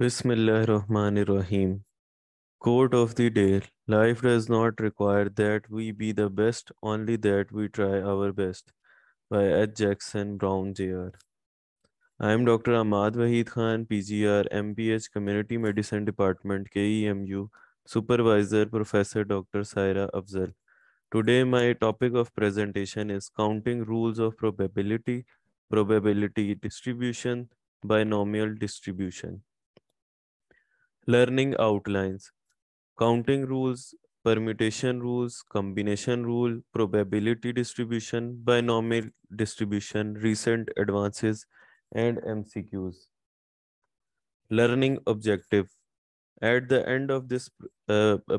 Bismillahirrahmanirrahim. Quote of the day. Life does not require that we be the best, only that we try our best. By H. Jackson Brown Jr. I am Dr. Ahmad Wahid Khan, PGR, MPH Community Medicine Department, KEMU, Supervisor Professor Dr. Saira Afzal. Today, my topic of presentation is counting rules of probability, probability distribution, binomial distribution. Learning outlines. Counting rules, permutation rules, combination rule, probability distribution, binomial distribution, recent advances, and MCQs. Learning objective. At the end of this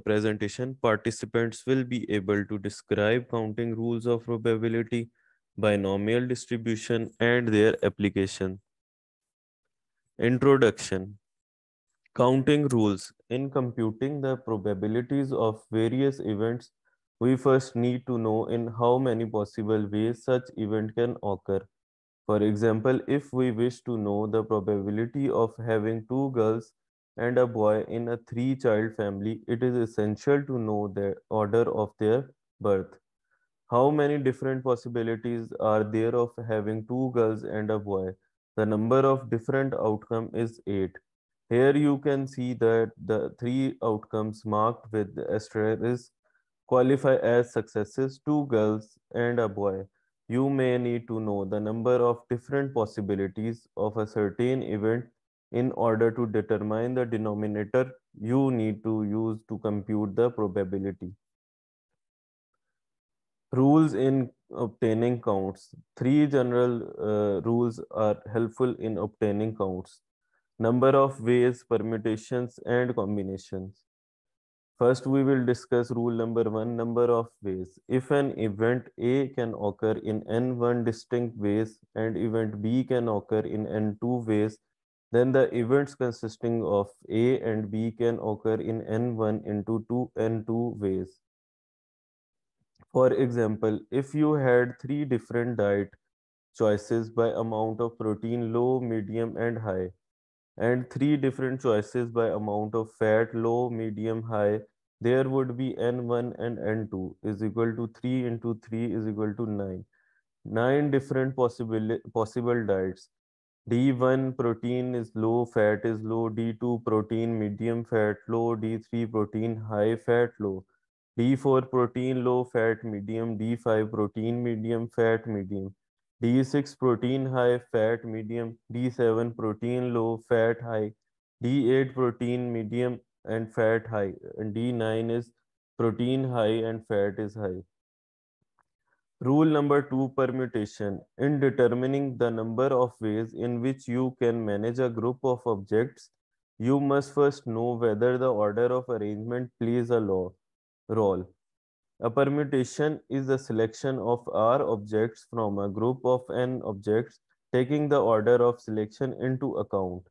presentation, participants will be able to describe counting rules of probability, binomial distribution, and their application. Introduction. Counting rules. In computing the probabilities of various events, we first need to know in how many possible ways such event can occur. For example, if we wish to know the probability of having two girls and a boy in a three-child family, it is essential to know the order of their birth. How many different possibilities are there of having two girls and a boy? The number of different outcomes is 8. Here you can see that the three outcomes marked with the asterisk qualify as successes, two girls and a boy. You may need to know the number of different possibilities of a certain event in order to determine the denominator you need to use to compute the probability. Rules in obtaining counts. Three general rules are helpful in obtaining counts. Number of ways, permutations, and combinations. First, we will discuss rule number one, number of ways. If an event A can occur in n1 distinct ways and event B can occur in n2 ways, then the events consisting of A and B can occur in n1 into n2 ways. For example, if you had three different diet choices by amount of protein low, medium, and high, and three different choices by amount of fat low, medium, high, there would be n1 and n2 is equal to 3 into 3 is equal to 9. 9 different possible diets. D1 protein is low, fat is low, D2 protein medium fat low, D3 protein high fat low, D4 protein low fat medium, D5 protein medium fat medium, D6 protein high fat medium, D7 protein low fat high, D8 protein medium and fat high, and D9 is protein high and fat is high. Rule number two, permutation. In determining the number of ways in which you can manage a group of objects, you must first know whether the order of arrangement plays a role. A permutation is a selection of R objects from a group of N objects, taking the order of selection into account.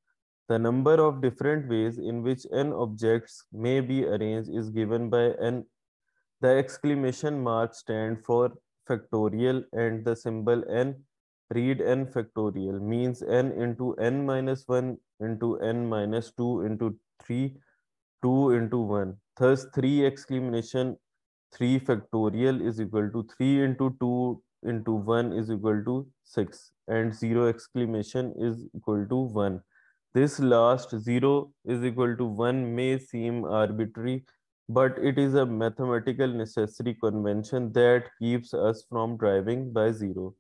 The number of different ways in which N objects may be arranged is given by N. The exclamation mark stands for factorial and the symbol n, read n factorial, means n into n minus 1 into n minus 2 into 3, 2 into 1. Thus 3 exclamation 3 factorial is equal to 3 into 2 into 1 is equal to 6 and 0 exclamation is equal to 1. This last 0 is equal to 1 may seem arbitrary, but it is a mathematical necessary convention that keeps us from driving by 0.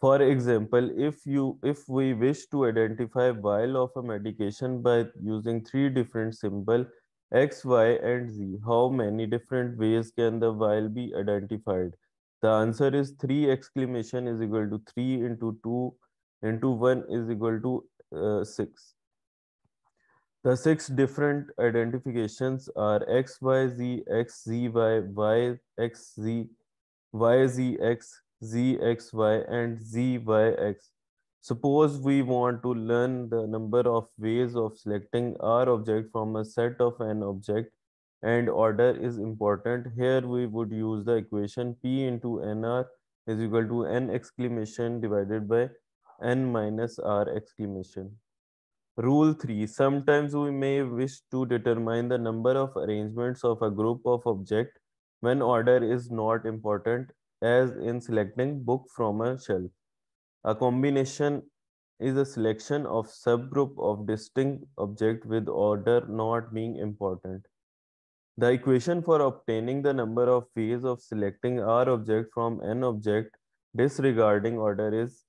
For example, if we wish to identify vial of a medication by using three different symbols X, Y, and Z, how many different ways can the vial be identified? The answer is 3 exclamation is equal to 3 into 2 into 1 is equal to 6. The six different identifications are X, Y, Z, X, Z, Y, Y, X, Z, Y, Z, X, Z, X, Y, and Z, Y, X. Suppose we want to learn the number of ways of selecting R object from a set of N object and order is important. Here we would use the equation P into NR is equal to N exclamation divided by N minus R exclamation. Rule 3. Sometimes we may wish to determine the number of arrangements of a group of objects when order is not important, as in selecting book from a shelf. A combination is a selection of subgroup of distinct objects with order not being important. The equation for obtaining the number of ways of selecting R object from N object disregarding order is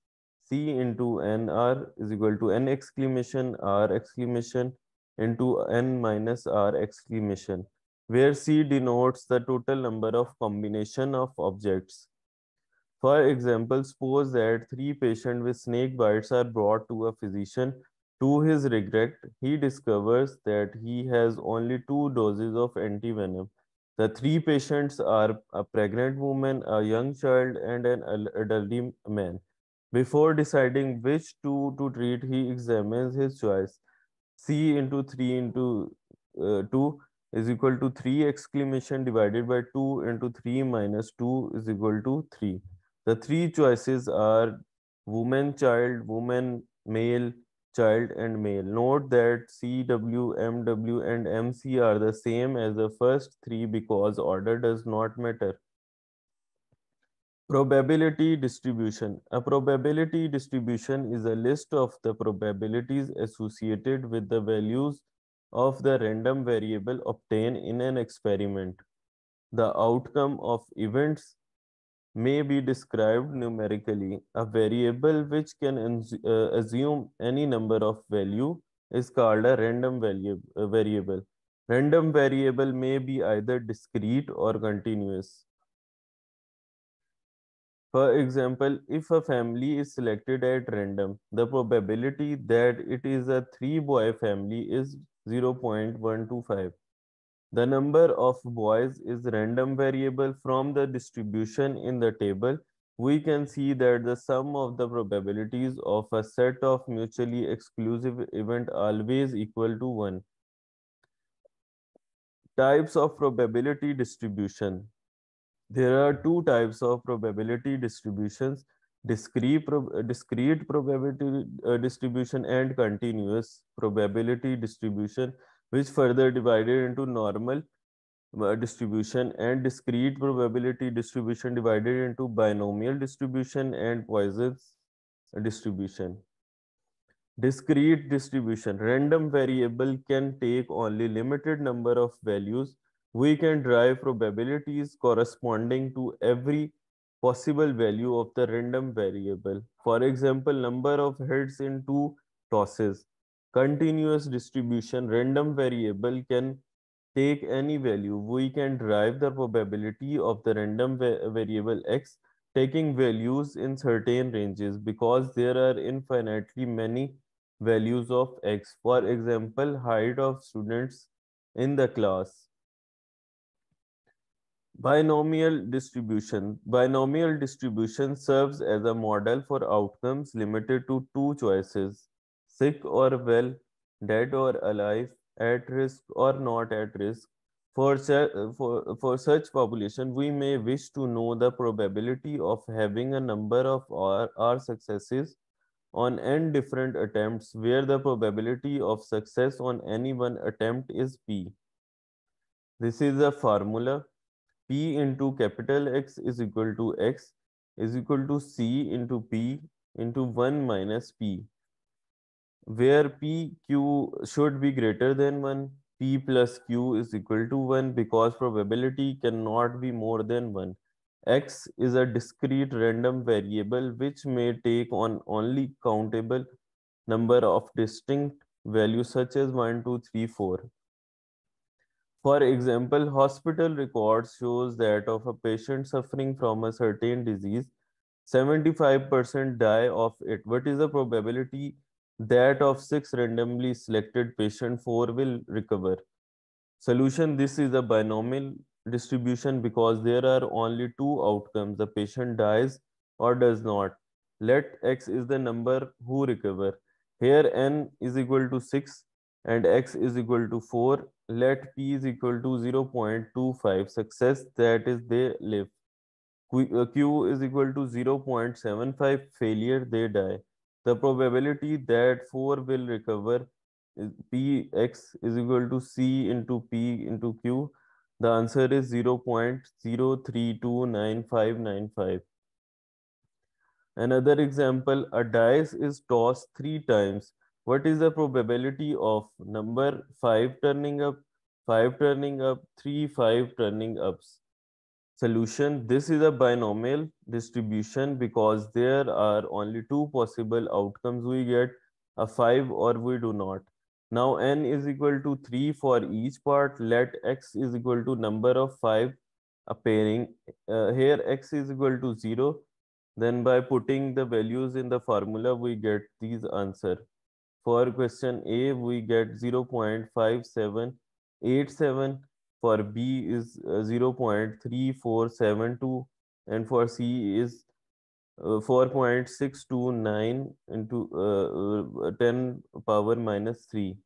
C into NR is equal to N exclamation R exclamation into N minus R exclamation, where C denotes the total number of combination of objects. For example, suppose that three patients with snake bites are brought to a physician. To his regret, he discovers that he has only two doses of antivenom. The three patients are a pregnant woman, a young child, and an elderly man. Before deciding which two to treat, he examines his choice. C into 3 into 2 is equal to 3 exclamation divided by 2 into 3 minus 2 is equal to 3. The three choices are woman, child, woman, male, child, and male. Note that CW, MW, and MC are the same as the first three because order does not matter. Probability distribution. A probability distribution is a list of the probabilities associated with the values of the random variable obtained in an experiment. The outcome of events may be described numerically. A variable which can assume any number of value is called a random variable. Random variable may be either discrete or continuous. For example, if a family is selected at random, the probability that it is a three-boy family is 0.125. The number of boys is random variable from the distribution in the table. We can see that the sum of the probabilities of a set of mutually exclusive event always equal to 1. Types of probability distribution. There are two types of probability distributions, discrete probability distribution and continuous probability distribution, which further divided into normal distribution and discrete probability distribution divided into binomial distribution and Poisson's distribution. Discrete distribution. Random variable can take only limited number of values. We can derive probabilities corresponding to every possible value of the random variable. For example, number of heads in two tosses. Continuous distribution. Random variable can take any value. We can derive the probability of the random variable x taking values in certain ranges because there are infinitely many values of x. For example, height of students in the class. Binomial distribution. Binomial distribution serves as a model for outcomes limited to two choices, sick or well, dead or alive, at risk or not at risk. For such population, we may wish to know the probability of having a number of R successes on n different attempts where the probability of success on any one attempt is p. This is a formula. P into capital X is equal to X is equal to C into P into 1 minus P, where P Q should be greater than 1. P plus Q is equal to 1 because probability cannot be more than 1. X is a discrete random variable which may take on only countable number of distinct values such as 1, 2, 3, 4. For example, hospital records shows that of a patient suffering from a certain disease, 75% die of it. What is the probability that of 6 randomly selected patient 4 will recover? Solution: this is a binomial distribution because there are only two outcomes. The patient dies or does not. Let x is the number who recover. Here n is equal to 6 and x is equal to 4. Let p is equal to 0.25. Success, that is they live. Q is equal to 0.75. Failure, they die. The probability that 4 will recover Px is equal to C into P into Q, the answer is 0.0329595. Another example, a dice is tossed 3 times. What is the probability of number 5 turning up, 5 turning up, 3, 5 turning ups? Solution, this is a binomial distribution because there are only two possible outcomes. We get a 5 or we do not. Now n is equal to 3 for each part. Let x is equal to number of 5 appearing. Here x is equal to 0. Then by putting the values in the formula, we get these answer. For question A, we get 0.5787. For B is 0.3472. And for C is 4.629 into 10 power minus 3.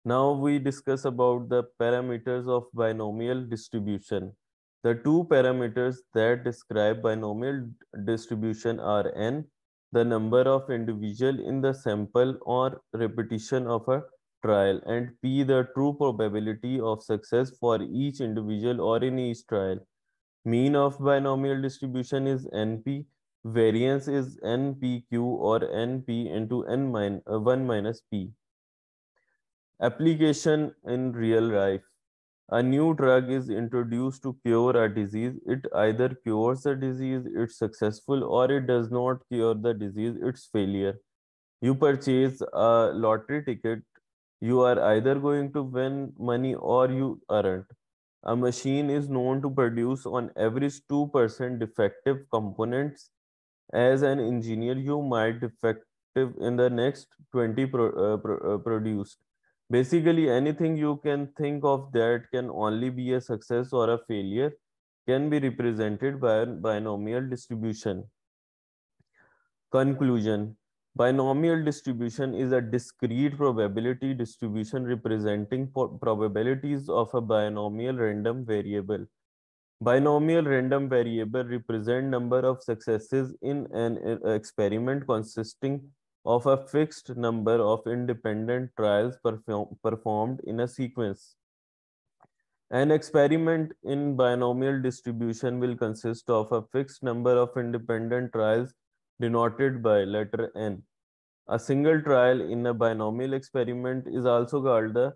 Now we discuss about the parameters of binomial distribution. The two parameters that describe binomial distribution are n, the number of individual in the sample or repetition of a trial, and p, the true probability of success for each individual or in each trial. Mean of binomial distribution is np, variance is npq or np into 1 minus p. Application in real life. A new drug is introduced to cure a disease. It either cures the disease, it's successful, or it does not cure the disease, it's failure. You purchase a lottery ticket, you are either going to win money or you aren't. A machine is known to produce on average 2% defective components. As an engineer, you might defective in the next 20 produced. Basically, anything you can think of that can only be a success or a failure can be represented by a binomial distribution. Conclusion. Binomial distribution is a discrete probability distribution representing probabilities of a binomial random variable. Binomial random variable represent number of successes in an experiment consisting of a fixed number of independent trials performed in a sequence. An experiment in binomial distribution will consist of a fixed number of independent trials denoted by letter n. A single trial in a binomial experiment is also called the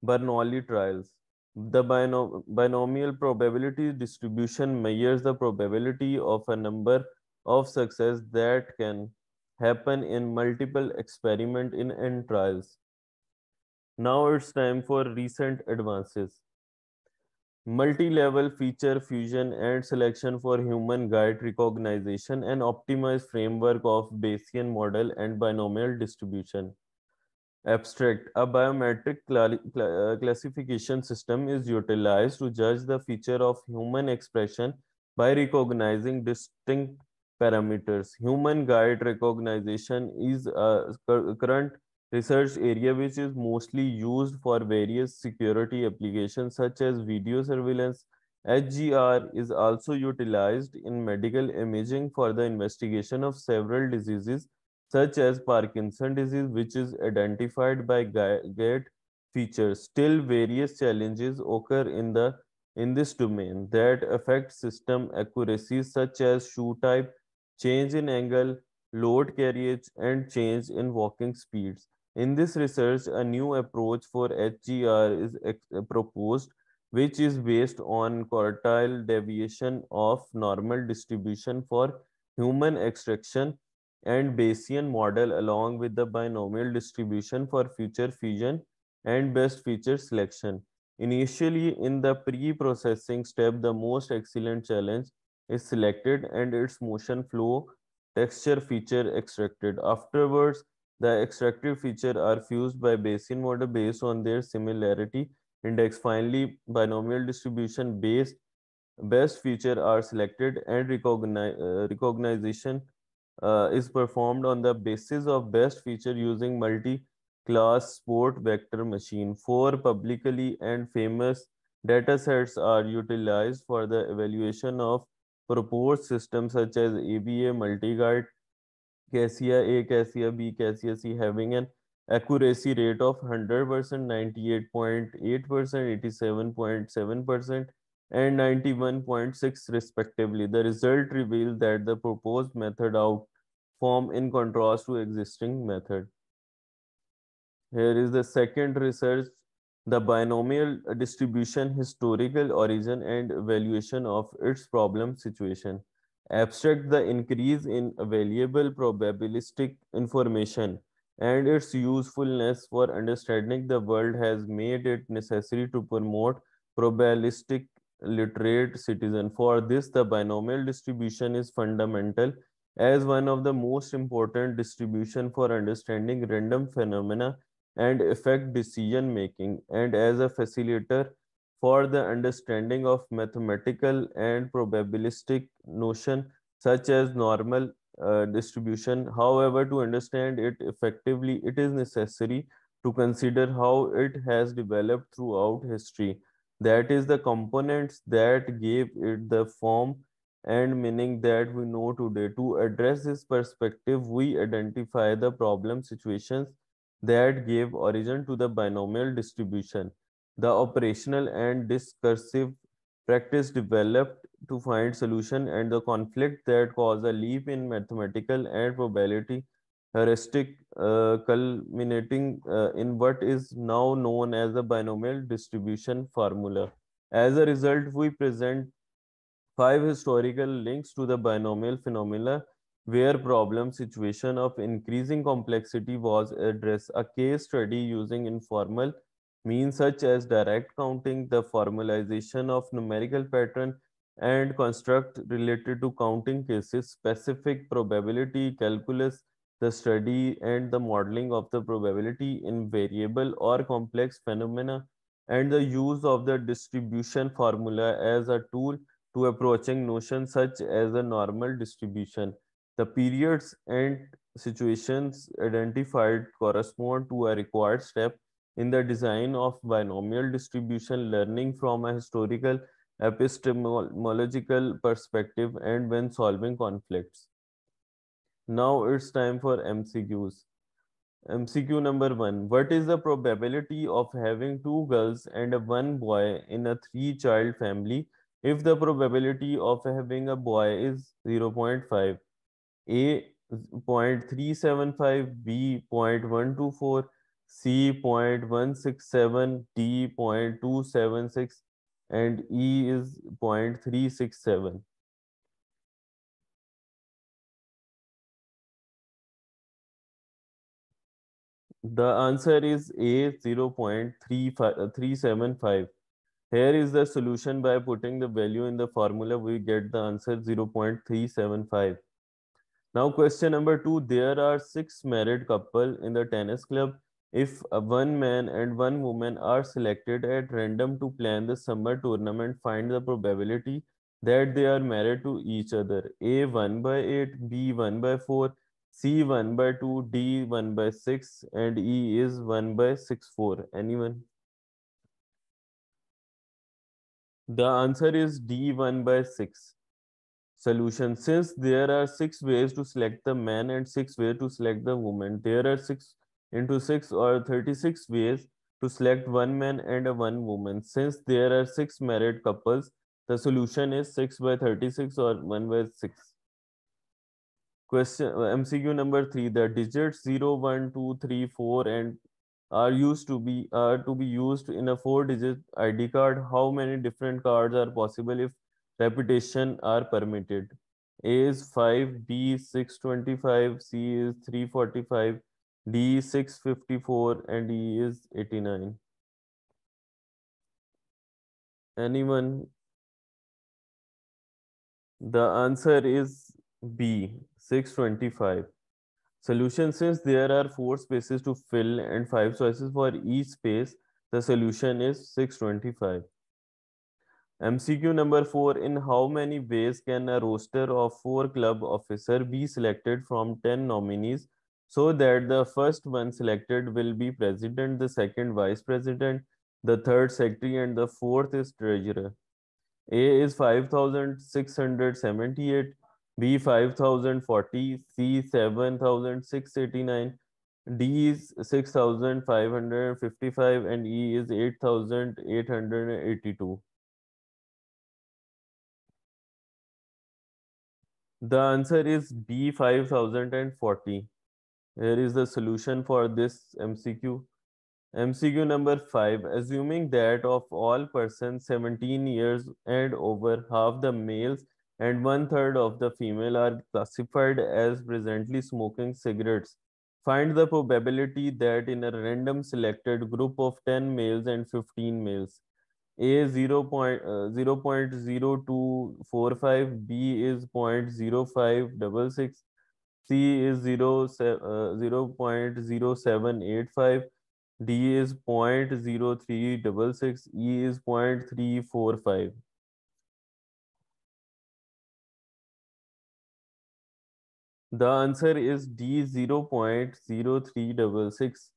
Bernoulli trials. The binomial probability distribution measures the probability of a number of success that can happen in multiple experiments in n trials. Now it's time for recent advances. Multi-level feature fusion and selection for human guide recognition and optimized framework of Bayesian model and binomial distribution. Abstract. A biometric classification system is utilized to judge the feature of human expression by recognizing distinct parameters. Human guide recognition is a current research area which is mostly used for various security applications such as video surveillance. HGR is also utilized in medical imaging for the investigation of several diseases such as Parkinson disease, which is identified by gait features. Still, various challenges occur in this domain that affect system accuracy, such as shoe type, change in angle, load carriage, and change in walking speeds. In this research, a new approach for HGR is proposed, which is based on quartile deviation of normal distribution for human extraction and Bayesian model along with the binomial distribution for feature fusion and best feature selection. Initially, in the pre-processing step, the most excellent challenge is selected and its motion flow texture feature extracted. Afterwards, the extracted feature are fused by Bayesian model based on their similarity index. Finally, binomial distribution based best feature are selected and recognition is performed on the basis of best feature using multi-class sport vector machine. Four publicly and famous datasets are utilized for the evaluation of proposed systems such as ABA, multi-guide, Cassia A, Cassia B, Cassia C, having an Accuracy rate of 100%, 98.8%, 87.7%, and 91.6 respectively. The result revealed that the proposed method outperformed in contrast to existing method. Here is the second research, the binomial distribution, historical origin and evaluation of its problem situation. Abstract, the increase in available probabilistic information and its usefulness for understanding the world has made it necessary to promote probabilistic literate citizen. For this, the binomial distribution is fundamental as one of the most important distribution for understanding random phenomena and affect decision making, and as a facilitator for the understanding of mathematical and probabilistic notion such as normal distribution. However, to understand it effectively, it is necessary to consider how it has developed throughout history. That is, the components that gave it the form and meaning that we know today. To address this perspective, we identify the problem situations that gave origin to the binomial distribution. The operational and discursive practice developed to find solution, and the conflict that caused a leap in mathematical and probability heuristic, culminating in what is now known as the binomial distribution formula. As a result, we present five historical links to the binomial phenomena where problem situation of increasing complexity was addressed. A case study using informal means such as direct counting, the formalization of numerical pattern, and construct related to counting cases, specific probability calculus, the study and the modeling of the probability in variable or complex phenomena, and the use of the distribution formula as a tool to approaching notions such as a normal distribution. The periods and situations identified correspond to a required step in the design of binomial distribution, learning from a historical epistemological perspective and when solving conflicts. Now it's time for MCQs. MCQ number one. What is the probability of having two girls and one boy in a three-child family if the probability of having a boy is 0.5, A 0.375, B 0.124, C 0.167, D 0.276, and E is 0.367? The answer is A 0.375. Here is the solution. By putting the value in the formula, we get the answer 0.375. Now question number two, there are six married couple in the tennis club. If one man and one woman are selected at random to plan the summer tournament, find the probability that they are married to each other. A 1 by 8, B 1 by 4, C 1 by 2, D 1 by 6, and E is 1 by 64. Anyone? The answer is D 1 by 6. Solution. Since there are six ways to select the man and six ways to select the woman, there are 6 into 6 or 36 ways to select one man and a one woman. Since there are six married couples, the solution is 6 by 36 or 1 by 6. Question MCQ number 3. The digits 0, 1, 2, 3, 4 and are to be used in a 4-digit ID card. How many different cards are possible if repetition are permitted? A is 5, B is 625, C is 345, D is 654, and E is 89. Anyone? The answer is B, 625. Solution. Since there are 4 spaces to fill and 5 choices for each space, the solution is 625. MCQ number 4. In how many ways can a roster of 4 club officers be selected from 10 nominees so that the first one selected will be president, the second vice president, the third secretary, and the fourth is treasurer? A is 5,678, B 5,040, C 7,689, D is 6,555 and E is 8,882. The answer is B 5040. Here is the solution for this MCQ. MCQ number 5. Assuming that of all persons 17 years and over, half the males and one-third of the female are classified as presently smoking cigarettes. Find the probability that in a random selected group of 10 males and 15 males, A 0.0245, B is 0.0566, C is 0.0785, D is 0.0366, E is 0.345. The answer is D 0.0366.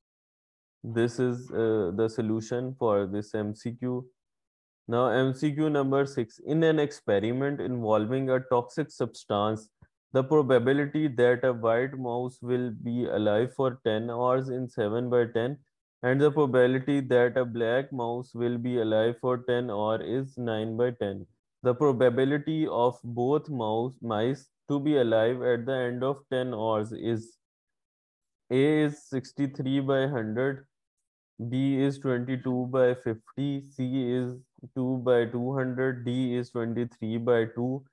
This is the solution for this MCQ. Now, MCQ number 6. In an experiment involving a toxic substance, the probability that a white mouse will be alive for 10 hours in 7 by 10 and the probability that a black mouse will be alive for 10 hours is 9 by 10. The probability of both mice to be alive at the end of 10 hours is A is 63 by 100, B is 22 by 50, C is 2 by 200, D is 23 by 2,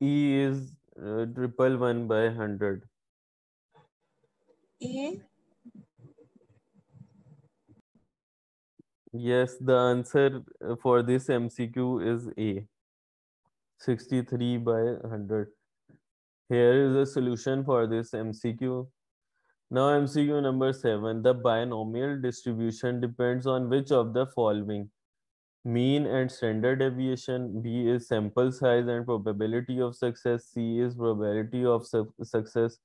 E is 111 by 100. A. Yes, the answer for this MCQ is A, 63 by 100. Here is the solution for this MCQ. Now MCQ number 7. The binomial distribution depends on which of the following? Mean and standard deviation. B is sample size and probability of success. C is probability of success.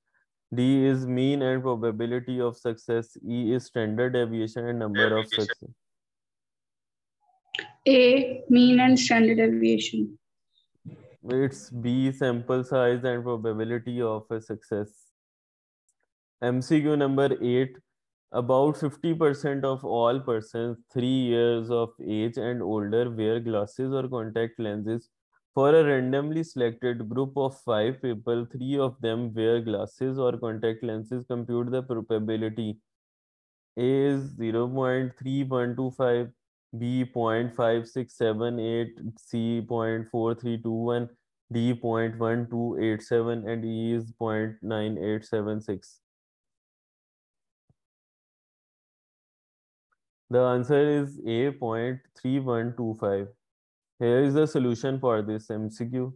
D is mean and probability of success. E is standard deviation and number of success. A. Mean and standard deviation. It's B, sample size and probability of a success. MCQ number 8. About 50% of all persons 3 years of age and older wear glasses or contact lenses. For a randomly selected group of 5 people, 3 of them wear glasses or contact lenses. Compute the probability. A is 0.3125, B 0.5678, C 0.4321, D 0.1287, and E is 0.9876. The answer is A 0.3125. Here is the solution for this MCQ.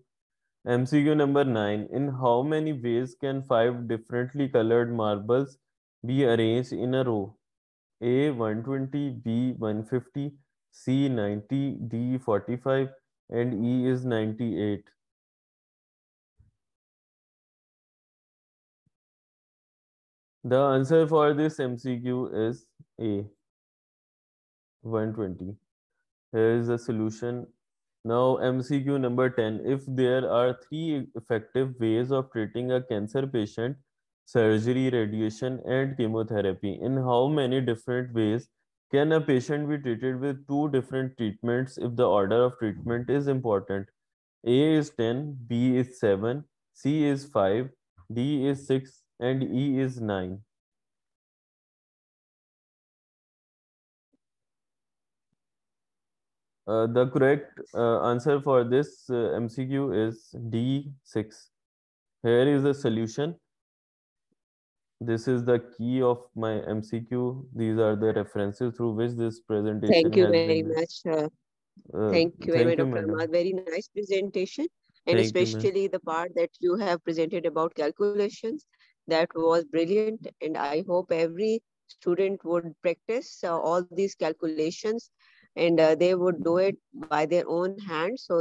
MCQ number 9. In how many ways can 5 differently colored marbles be arranged in a row? A 120, B 150, C 90, D 45, and E is 98. The answer for this MCQ is A 120. Here is the solution. Now MCQ number 10. If there are 3 effective ways of treating a cancer patient, surgery, radiation, and chemotherapy, in how many different ways can a patient be treated with 2 different treatments if the order of treatment is important? A is 10, B is 7, C is 5, D is 6, and E is 9. The correct answer for this MCQ is D6. Here is the solution. This is the key of my MCQ. These are the references through which this presentation Thank you has very been made. much. Thank you very much, Thank you, Dr. Ahmad. madam. Very nice presentation, and Thank you, ma'am. especially the part that you have presented about calculations. That was brilliant, and I hope every student would practice all these calculations, and they would do it by their own hands so